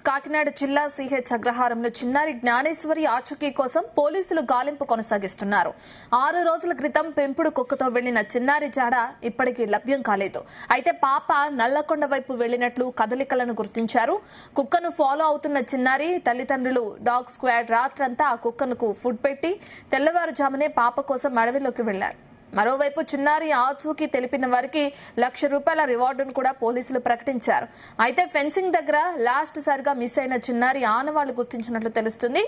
కాకినాడ జిల్లా సిహెచ్ అగ్రహారంలో చిన్నారి జ్ఞానేశ్వరి ఆచూకీ కోసం పోలీసులు గాలింపు కొనసాగిస్తున్నారు. 6 రోజుల క్రితం పెంపుడు కుక్కతో వెళ్లిన చిన్నారి జాడ ఇప్పటికీ లభ్యం కాలేదు. అయితే పాప నల్లకొండ వైపు వెళ్లినట్లు కదలికలను గుర్తించారు. కుక్కను ఫాలో అవుతున్న చిన్నారి తల్లిదండ్రులు డాగ్ స్క్వాడ్ రాత్రంతా ఆ కుక్కను ఫుడ్ పెట్టి తెల్లవారుజామునే పాప కోసం అడవిలోకి వెళ్లారు. మరోవైపు చిన్నారి ఆచూకీ తెలిపిన వారికి ₹1,00,000 రివార్డును కూడా పోలీసులు ప్రకటించారు. అయితే ఫెన్సింగ్ దగ్గర లాస్ట్ సారిగా మిస్ అయిన చిన్నారి ఆనవాళ్లు గుర్తించినట్లు తెలుస్తుంది.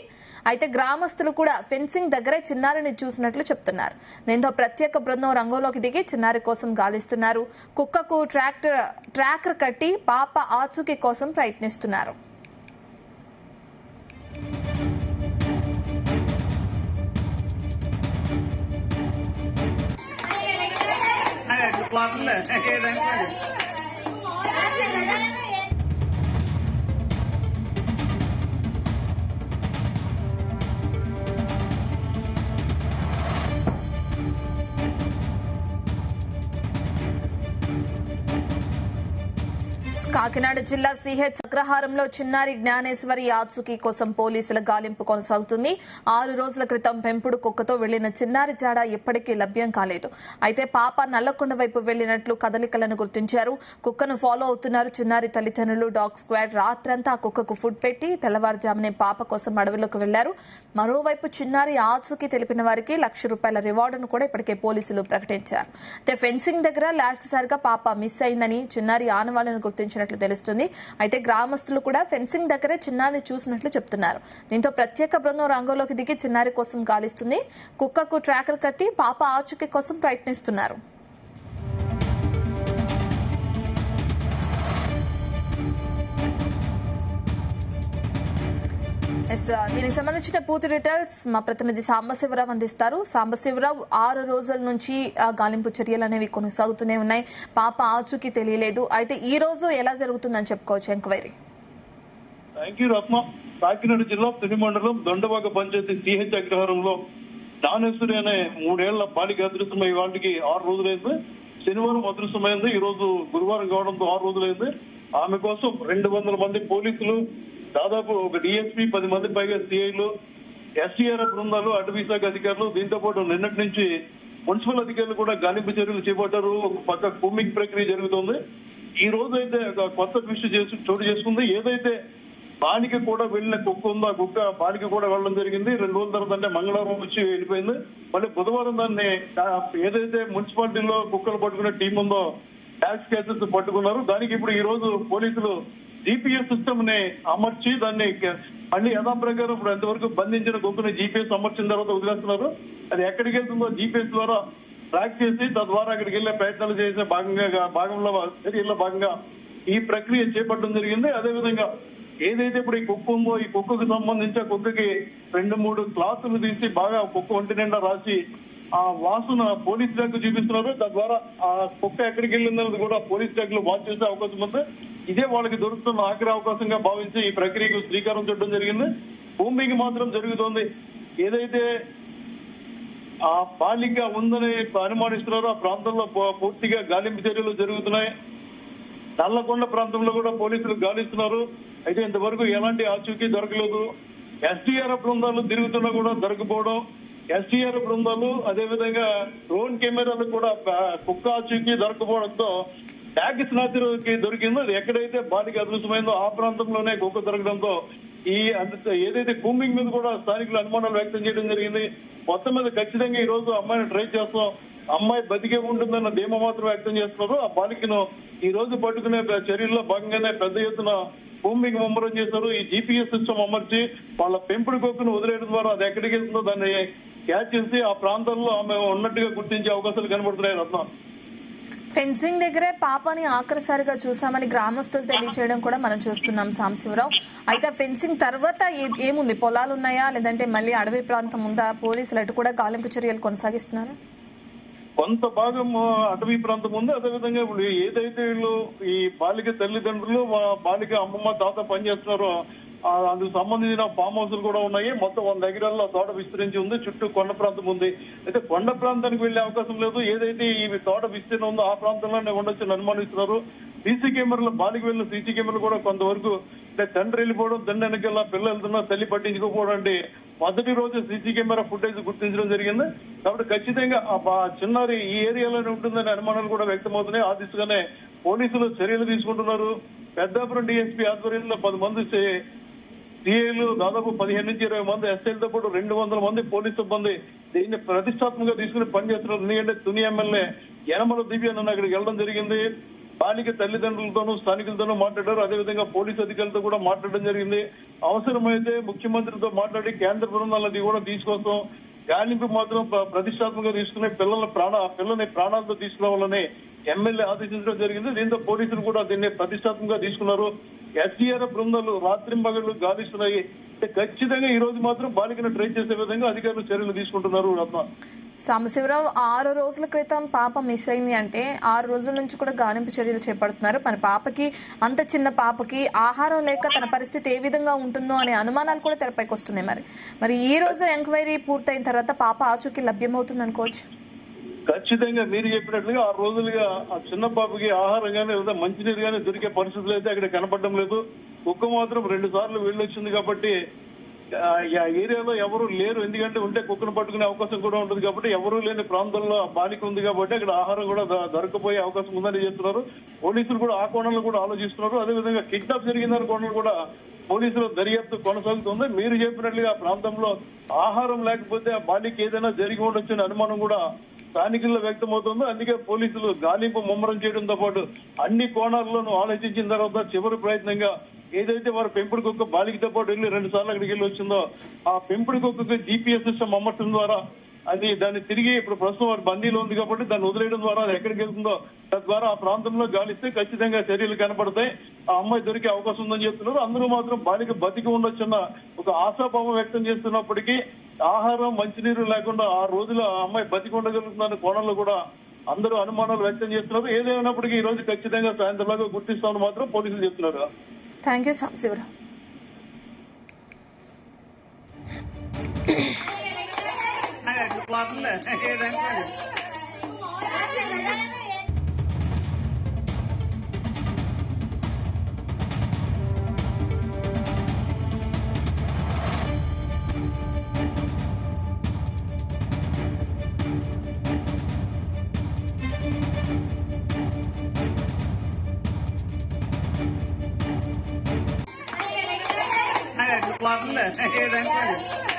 అయితే గ్రామస్తులు కూడా ఫెన్సింగ్ దగ్గరే చిన్నారిని చూసినట్లు చెప్తున్నారు. దీంతో ప్రత్యేక బృందం రంగంలోకి దిగి చిన్నారి కోసం గాలిస్తున్నారు. కుక్కకు ట్రాకర్ కట్టి పాప ఆచూకీ కోసం ప్రయత్నిస్తున్నారు. కాకినాడ జిల్లా సిహెచ్ అగ్రహారంలో చిన్నారి జ్ఞానేశ్వరి ఆచూకీ కోసం పోలీసుల గాలింపు కొనసాగుతుంది. 6 రోజుల క్రితం పెంపుడు కుక్కతో వెళ్లిన చిన్నారి జాడ ఇప్పటికీ లభ్యం కాలేదు. అయితే పాప నల్లకొండ వైపు వెళ్లినట్లు కదలికలను గుర్తించారు. కుక్కను ఫాలో అవుతున్నారు. చిన్నారి తల్లిదండ్రులు డాగ్ స్క్వాడ్ రాత్రంతా ఆ కుక్కకు ఫుడ్ పెట్టి తెల్లవారుజామునే పాప కోసం అడవిలోకి వెళ్లారు. మరోవైపు చిన్నారి ఆచూకీ తెలిపిన వారికి ₹1,00,000 రివార్డును కూడా ఇప్పటికే పోలీసులు ప్రకటించారు. అయితే ఫెన్సింగ్ దగ్గర లాస్ట్ సారిగా పాప మిస్ అయిందని చిన్నారి ఆనవాళ్లను గుర్తించినట్లు తెలుస్తుంది. అయితే గ్రామస్తులు కూడా ఫెన్సింగ్ దగ్గరే చిన్నారిని చూసినట్లు చెప్తున్నారు. దీంతో ప్రత్యేక బృందం రంగంలోకి దిగి చిన్నారి కోసం గాలిస్తుంది. కుక్కకు ట్రాకర్ కట్టి పాప ఆచూకీ కోసం ప్రయత్నిస్తున్నారు. దీనికి సంబంధించిన పూర్తి డీటెయిల్స్ మా ప్రతినిధి సాంబశివరావు అందిస్తారు. సాంబశివరావు, 6 రోజుల నుంచి గాలింపు చర్యలు అనేవి కొనసాగుతూనే ఉన్నాయి. పాప ఆచూకీ తెలియలేదు. అయితే ఈ రోజు ఎలా జరుగుతుందని చెప్పుకోవచ్చు ఎంక్వైరీ? థ్యాంక్ యూ రత్న. కాకినాడ జిల్లా తుని మండలం దొండవాక పంచాయతీ సిహెచ్ అగ్రహారంలో జ్ఞానేశ్వరి అనే 3 ఏళ్ల బాలిక అదృశ్యమై వాళ్ళకి 6 రోజులైంది. శనివారం అదృశ్యమైంది. ఈ రోజు గురువారం కావడంతో 6 రోజులైంది. ఆమె కోసం 200 మంది పోలీసులు, దాదాపు ఒక డిఎస్పీ, 10 మంది పైగా సిఐలు, ఎస్టీఆర్ఎఫ్ బృందాలు, అటవీ శాఖ అధికారులు, దీంతో పాటు నిన్నటి నుంచి మున్సిపల్ అధికారులు కూడా గాలింపు చర్యలు చేపట్టారు. ఒక పక్క కూంబింగ్ ప్రక్రియ జరుగుతోంది. ఈ రోజు అయితే ఒక కొత్త ట్విస్ట్ చోటు చేసుకుంది. ఏదైతే బాలిక కూడా వెళ్ళిన కుక్క ఉందో ఆ కుక్క బాలిక కూడా వెళ్ళడం జరిగింది. 2 రోజుల తర్వాత అంటే మంగళవారం వచ్చి వెళ్ళిపోయింది. మళ్ళీ బుధవారం దాన్ని ఏదైతే మున్సిపాలిటీలో కుక్కలు పట్టుకునే టీం ఉందో ట్యాక్స్ కేసెస్ పట్టుకున్నారు. దానికి ఇప్పుడు ఈ రోజు పోలీసులు జీపీఎస్ సిస్టమ్ ని అమర్చి దాన్ని మళ్ళీ యథాప్రకారం ఇప్పుడు ఎంతవరకు బంధించిన కుక్కని జీపీఎస్ అమర్చిన తర్వాత వదిలేస్తున్నారు. అది ఎక్కడికి వెళ్తుందో జీపీఎస్ ద్వారా ట్రాక్ చేసి తద్వారా అక్కడికి వెళ్లే ప్రయత్నాలు చేసే చర్యల్లో భాగంగా ఈ ప్రక్రియ చేపట్టడం జరిగింది. అదేవిధంగా ఏదైతే ఇప్పుడు ఈ కుక్క ఉందో ఈ కుక్కకు సంబంధించి ఆ కుక్కకి 2-3 క్లాసులు తీసి బాగా కుక్క ఒంటి నిండా రాసి ఆ వాసన పోలీస్ శాఖకు చూపిస్తున్నారు. తద్వారా ఆ కుక్క ఎక్కడికి వెళ్ళిందన్నది కూడా పోలీస్ శాఖలో వాచ్ చేసే అవకాశం ఉంది. ఇదే వాళ్ళకి దొరుకుతున్న ఆఖరి అవకాశంగా భావించి ఈ ప్రక్రియకు శ్రీకారం చుట్టడం జరిగింది. కూంబింగ్ మాత్రం జరుగుతోంది. ఏదైతే ఆ బాలిక ఉందని అనుమానిస్తున్నారో ఆ ప్రాంతంలో పూర్తిగా గాలింపు చర్యలు జరుగుతున్నాయి. నల్లకొండ ప్రాంతంలో కూడా పోలీసులు గాలిస్తున్నారు. అయితే ఇంతవరకు ఎలాంటి ఆచూకీ దొరకలేదు. ఎస్టీఆర్ఎఫ్ బృందాలు తిరుగుతున్నా కూడా దొరకపోవడం, ఎస్టీఆర్ఎఫ్ బృందాలు అదేవిధంగా డ్రోన్ కెమెరాలు కూడా కుక్క ఆచూకీ దొరకపోవడంతో ట్యాగ్ స్నాచర్కి దొరికిందో అది ఎక్కడైతే బాలిక అదృశ్యమైందో ఆ ప్రాంతంలోనే కుక్క దొరకడంతో ఈ ఏదైతే కూంబింగ్ మీద కూడా స్థానికులు అనుమానాలు వ్యక్తం చేయడం జరిగింది. మొత్తం మీద ఖచ్చితంగా ఈ రోజు అమ్మాయిని ట్రై చేస్తాం, అమ్మాయి బతికే ఉంటుందన్న ధీమా మాత్రం వ్యక్తం చేస్తున్నారు. ఆ బాలికను ఈ రోజు పట్టుకునే చర్యల్లో భాగంగానే పెద్ద ఎత్తున కూంబింగ్ ముమ్మరం చేశారు. ఈ జీపీఎస్ సిస్టమ్ అమర్చి వాళ్ళ పెంపుడు కుక్కను వదిలేయడం ద్వారా అది ఎక్కడికి వెళ్తుందో దాన్ని క్యాచ్ చేసి ఆ ప్రాంతాల్లో ఆమె ఉన్నట్టుగా గుర్తించే అవకాశాలు కనబడుతున్నాయి రత్న. ఫెన్సింగ్ దగ్గరే పాపని ఆఖరిసారిగా చూసామని గ్రామస్తులు తెలియజేయడం కూడా మనం చూస్తున్నాం సాంబశివరావు. అయితే ఫెన్సింగ్ తర్వాత ఏముంది? పొలాలు ఉన్నాయా, లేదంటే మళ్ళీ అడవి ప్రాంతం ఉందా? పోలీసులు అటు కూడా గాలింపు చర్యలు కొనసాగిస్తున్నారు. కొంత భాగం అటవీ ప్రాంతం ఉంది. అదేవిధంగా ఇప్పుడు ఏదైతే వీళ్ళు ఈ బాలిక తల్లిదండ్రులు బాలిక అమ్మమ్మ తాత పనిచేస్తున్నారో అందుకు సంబంధించిన ఫామ్ హౌస్లు కూడా ఉన్నాయి. మొత్తం 100 ఎకరాల్లో తోట విస్తరించి ఉంది. చుట్టూ కొండ ప్రాంతం ఉంది. అయితే కొండ ప్రాంతానికి వెళ్లే అవకాశం లేదు. ఏదైతే ఈ తోట విస్తీర్ణం ఉందో ఆ ప్రాంతంలోనే ఉండొచ్చని అనుమానిస్తున్నారు. సీసీ కెమెరాలు బాలికి వెళ్ళిన సీసీ కెమెరాలు కూడా కొంతవరకు అంటే తండ్రి వెళ్ళిపోవడం, తండ్రి వెనకాల పిల్లలు వెళ్తున్నా తల్లి పట్టించుకోకపోవడం అంటే మొదటి రోజు సీసీ కెమెరా ఫుటేజ్ గుర్తించడం జరిగింది. కాబట్టి ఖచ్చితంగా ఆ చిన్నారి ఈ ఏరియాలోనే ఉంటుందనే అనుమానాలు కూడా వ్యక్తమవుతున్నాయి. ఆ దిశగానే పోలీసులు చర్యలు తీసుకుంటున్నారు. పెద్దాపురం డీఎస్పీ ఆధ్వర్యంలో 10 మంది సిఐలు, దాదాపు 15 నుంచి 20 మంది ఎస్ఐలతో పాటు 200 మంది పోలీసు సిబ్బంది దీన్ని ప్రతిష్టాత్మకంగా తీసుకుని పనిచేస్తున్నారు. ఎందుకంటే తుని ఎమ్మెల్యే యనమల దివ్య నన్ను అక్కడికి వెళ్ళడం జరిగింది. బాలిక తల్లిదండ్రులతోనూ స్థానికులతోనూ మాట్లాడారు. అదేవిధంగా పోలీసు అధికారులతో కూడా మాట్లాడడం జరిగింది. అవసరమైతే ముఖ్యమంత్రితో మాట్లాడి కేంద్ర బృందాలది కూడా తీసుకొస్తాం. గాలింపు మాత్రం ప్రతిష్టాత్మకంగా తీసుకుని పిల్లని ప్రాణాలతో తీసుకురావాలని ఎమ్మెల్యే ఆదేశించడం జరిగింది. దీంతో పోలీసులు కూడా దీన్ని ప్రతిష్టాత్మకంగా తీసుకున్నారు. ఎస్డీఆర్ఎఫ్ బృందాలు రాత్రింబగళ్లు గాలిస్తున్నాయి. ఖచ్చితంగా ఈ రోజు మాత్రం బాలికను ట్రై చేసే విధంగా అధికారులు చర్యలు తీసుకుంటున్నారు. రత్న సాంబశివరావు, 6 రోజుల క్రితం పాప మిస్ అయింది అంటే 6 రోజుల నుంచి కూడా గాలింపు చర్యలు చేపడుతున్నారు. మన పాపకి, అంత చిన్న పాపకి ఆహారం లేక తన పరిస్థితి ఏ విధంగా ఉంటుందో అనే అనుమానాలు కూడా తెరపైకి వస్తున్నాయి. మరి ఈ రోజు ఎంక్వైరీ పూర్తయిన తర్వాత పాప ఆచూకీ లభ్యమవుతుంది అనుకోవచ్చు. ఖచ్చితంగా మీరు చెప్పినట్లుగా 6 రోజులుగా ఆ చిన్న పాపకి ఆహారం గానీ లేదా మంచినీరు గానీ దొరికే పరిస్థితులు అయితే అక్కడ కనపడడం లేదు. కుక్క మాత్రం 2 సార్లు వెళ్ళొచ్చింది. కాబట్టి ఆ ఏరియాలో ఎవరు లేరు. ఎందుకంటే ఉంటే కుక్కను పట్టుకునే అవకాశం కూడా ఉంటుంది. కాబట్టి ఎవరూ లేని ప్రాంతంలో ఆ బాలిక ఉంది కాబట్టి అక్కడ ఆహారం కూడా దొరకపోయే అవకాశం ఉందని చెప్తున్నారు. పోలీసులు కూడా ఆ కోణంలో కూడా ఆలోచిస్తున్నారు. అదేవిధంగా కిడ్నాప్ జరిగిందన్న కోణంలో కూడా పోలీసులు దర్యాప్తు కొనసాగుతుంది. మీరు చెప్పినట్లుగా ఆ ప్రాంతంలో ఆహారం లేకపోతే ఆ బాలిక ఏదైనా జరిగి ఉండొచ్చనే అనుమానం కూడా స్థానికుల్లో వ్యక్తమవుతుంది. అందుకే పోలీసులు గాలింపు ముమ్మరం చేయడంతో పాటు అన్ని కోణాల్లోనూ ఆలోచించిన తర్వాత చివరి ప్రయత్నంగా ఏదైతే వారు పెంపుడు కుక్క బాలికతో పాటు వెళ్ళి 2 సార్లు అక్కడికి వెళ్ళి వచ్చిందో ఆ పెంపుడు కుక్కకి జీపీఎస్ సిస్టమ్ అమ్మటం ద్వారా దాన్ని తిరిగి ఇప్పుడు ప్రస్తుతం వారి బందీలో ఉంది కాబట్టి దాన్ని వదిలేయడం ద్వారా అది ఎక్కడికి వెళ్తుందో తద్వారా ఆ ప్రాంతంలో గాలిస్తే ఖచ్చితంగా చర్యలు కనపడతాయి. ఆ అమ్మాయి దొరికే అవకాశం ఉందని చెప్తున్నారు. అందరూ మాత్రం బాలిక బతికి ఉండొచ్చన్న ఒక ఆశాభావం వ్యక్తం చేస్తున్నప్పటికీ ఆహారం, మంచినీరు లేకుండా 6 రోజులు ఆ అమ్మాయి బతికి ఉండగలుగుతుందన్న కోణంలో కూడా అందరూ అనుమానాలు వ్యక్తం చేస్తున్నారు. ఏదేమైనప్పటికీ ఈ రోజు ఖచ్చితంగా సాయంత్రంలాగా గుర్తిస్తామని మాత్రం పోలీసులు చెప్తున్నారు. Thank you Sambasivarao. ఏదంటే